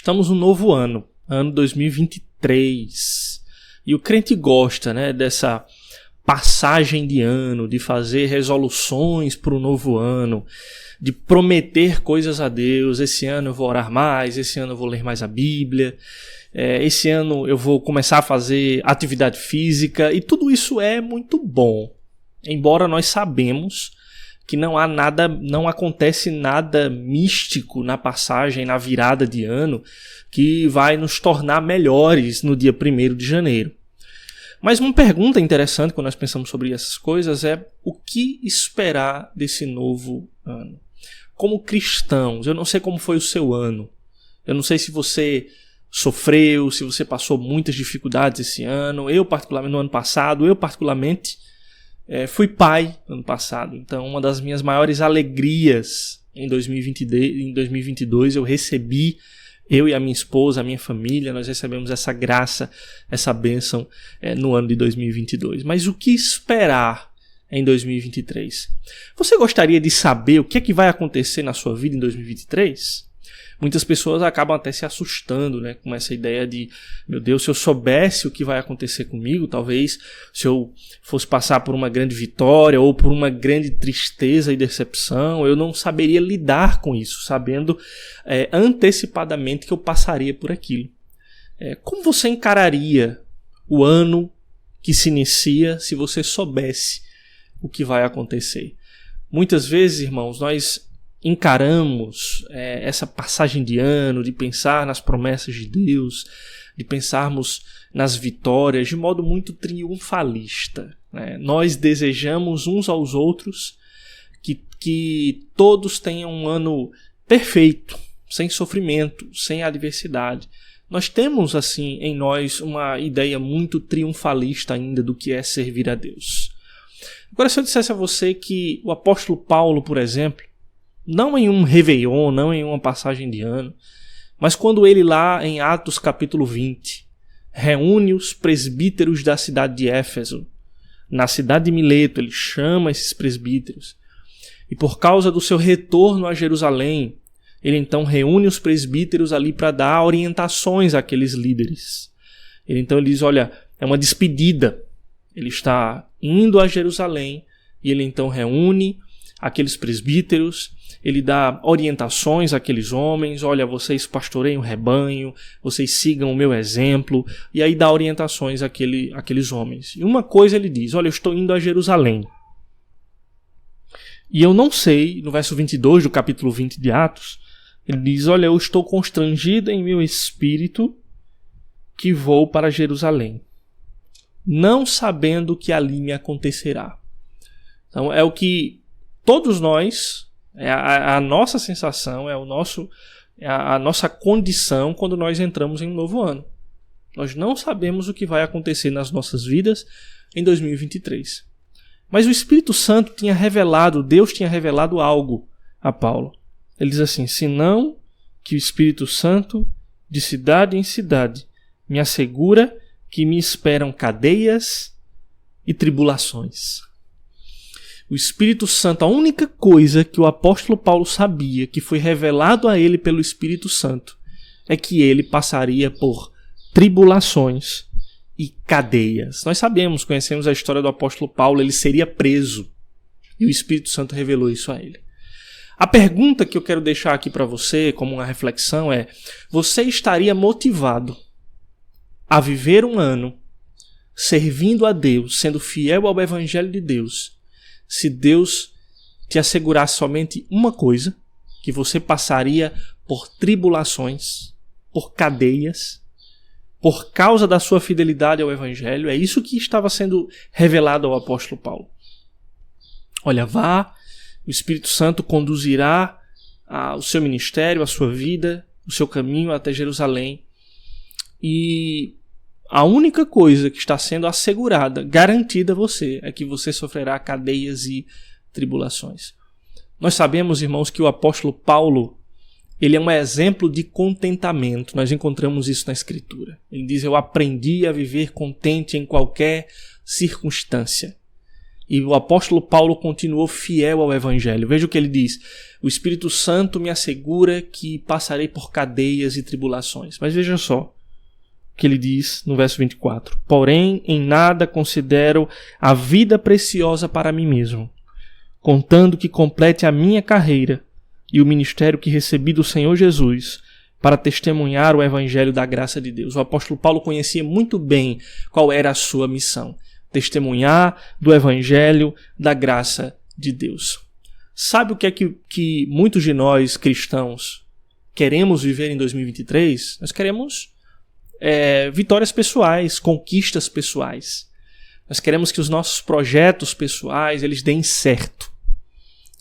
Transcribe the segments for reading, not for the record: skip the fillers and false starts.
Estamos no novo ano 2023. E o crente gosta, né, dessa passagem de ano, de fazer resoluções para o novo ano, de prometer coisas a Deus. Esse ano eu vou orar mais, esse ano eu vou ler mais a Bíblia, esse ano eu vou começar a fazer atividade física, e tudo isso é muito bom. Embora nós sabemos que não acontece nada místico na passagem, na virada de ano, que vai nos tornar melhores no dia 1º de janeiro. Mas uma pergunta interessante quando nós pensamos sobre essas coisas é: o que esperar desse novo ano? Como cristãos, eu não sei como foi o seu ano. Eu não sei se você sofreu, se você passou muitas dificuldades esse ano. Eu particularmente, no ano passado, fui pai no ano passado. Então, uma das minhas maiores alegrias em 2022, eu e a minha esposa, a minha família, nós recebemos essa graça, essa bênção no ano de 2022. Mas o que esperar em 2023? Você gostaria de saber o que é que vai acontecer na sua vida em 2023? Muitas pessoas acabam até se assustando, né, com essa ideia de: meu Deus, se eu soubesse o que vai acontecer comigo, talvez se eu fosse passar por uma grande vitória ou por uma grande tristeza e decepção, eu não saberia lidar com isso, sabendo antecipadamente que eu passaria por aquilo. Como você encararia o ano que se inicia se você soubesse o que vai acontecer? Muitas vezes, irmãos, nós encaramos essa passagem de ano, de pensar nas promessas de Deus, de pensarmos nas vitórias de modo muito triunfalista, né? Nós desejamos uns aos outros que todos tenham um ano perfeito, sem sofrimento, sem adversidade. Nós temos, assim, em nós uma ideia muito triunfalista ainda do que é servir a Deus. Agora, se eu dissesse a você que o apóstolo Paulo, por exemplo, não em um Réveillon, não em uma passagem de ano, mas quando ele lá em Atos capítulo 20, reúne os presbíteros da cidade de Éfeso, na cidade de Mileto, ele chama esses presbíteros, e por causa do seu retorno a Jerusalém, ele então reúne os presbíteros ali para dar orientações àqueles líderes. Ele diz: olha, é uma despedida. Ele está indo a Jerusalém e ele então reúne aqueles presbíteros, ele dá orientações àqueles homens: olha, vocês pastoreiem o rebanho, vocês sigam o meu exemplo, e aí dá orientações àqueles homens. E uma coisa ele diz: olha, eu estou indo a Jerusalém. E eu não sei, no verso 22 do capítulo 20 de Atos, ele diz: olha, eu estou constrangido em meu espírito que vou para Jerusalém, não sabendo o que ali me acontecerá. Então é o que todos nós, a nossa sensação, a nossa condição quando nós entramos em um novo ano. Nós não sabemos o que vai acontecer nas nossas vidas em 2023. Mas o Espírito Santo Deus tinha revelado algo a Paulo. Ele diz assim: senão que o Espírito Santo, de cidade em cidade, me assegura que me esperam cadeias e tribulações. O Espírito Santo, a única coisa que o apóstolo Paulo sabia, que foi revelado a ele pelo Espírito Santo, é que ele passaria por tribulações e cadeias. Nós conhecemos a história do apóstolo Paulo, ele seria preso, e o Espírito Santo revelou isso a ele. A pergunta que eu quero deixar aqui para você, como uma reflexão, é: você estaria motivado a viver um ano servindo a Deus, sendo fiel ao Evangelho de Deus, se Deus te assegurasse somente uma coisa, que você passaria por tribulações, por cadeias, por causa da sua fidelidade ao Evangelho? É isso que estava sendo revelado ao apóstolo Paulo. Olha, vá, o Espírito Santo conduzirá o seu ministério, a sua vida, o seu caminho até Jerusalém, e a única coisa que está sendo assegurada, garantida a você, é que você sofrerá cadeias e tribulações. Nós sabemos, irmãos, que o apóstolo Paulo, ele é um exemplo de contentamento. Nós encontramos isso na Escritura. Ele diz: eu aprendi a viver contente em qualquer circunstância. E o apóstolo Paulo continuou fiel ao Evangelho. Veja o que ele diz: o Espírito Santo me assegura que passarei por cadeias e tribulações. Mas veja só o que ele diz no verso 24: porém, em nada considero a vida preciosa para mim mesmo, contando que complete a minha carreira e o ministério que recebi do Senhor Jesus para testemunhar o Evangelho da graça de Deus. O apóstolo Paulo conhecia muito bem qual era a sua missão: testemunhar do Evangelho da graça de Deus. Sabe o que é que muitos de nós cristãos queremos viver em 2023? Nós queremos vitórias pessoais, conquistas pessoais. Nós queremos que os nossos projetos pessoais eles deem certo.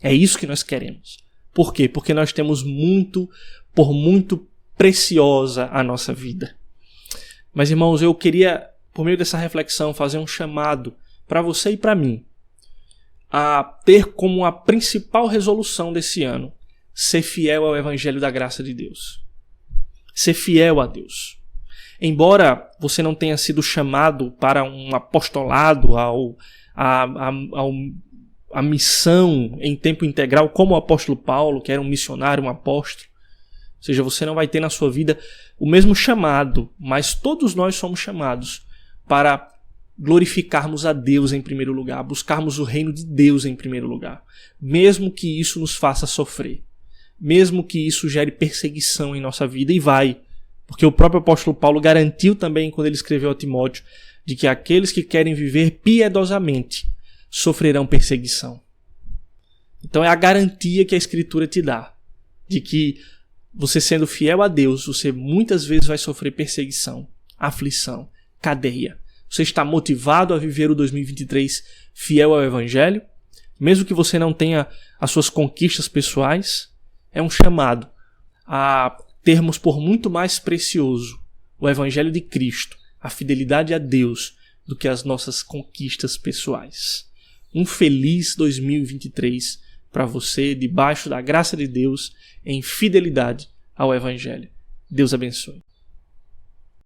É isso que nós queremos. Por quê? Porque nós temos muito preciosa a nossa vida. Mas, irmãos, eu queria, por meio dessa reflexão, fazer um chamado para você e para mim a ter como a principal resolução desse ano ser fiel ao Evangelho da graça de Deus. Ser fiel a Deus. Embora você não tenha sido chamado para um apostolado, a missão em tempo integral, como o apóstolo Paulo, que era um missionário, um apóstolo, ou seja, você não vai ter na sua vida o mesmo chamado, mas todos nós somos chamados para glorificarmos a Deus em primeiro lugar, buscarmos o reino de Deus em primeiro lugar, mesmo que isso nos faça sofrer, mesmo que isso gere perseguição em nossa vida, e vai, porque o próprio apóstolo Paulo garantiu também, quando ele escreveu a Timóteo, de que aqueles que querem viver piedosamente sofrerão perseguição. Então é a garantia que a Escritura te dá, de que você sendo fiel a Deus, você muitas vezes vai sofrer perseguição, aflição, cadeia. Você está motivado a viver o 2023 fiel ao Evangelho? Mesmo que você não tenha as suas conquistas pessoais, é um chamado a termos por muito mais precioso o Evangelho de Cristo, a fidelidade a Deus, do que as nossas conquistas pessoais. Um feliz 2023 para você, debaixo da graça de Deus, em fidelidade ao Evangelho. Deus abençoe.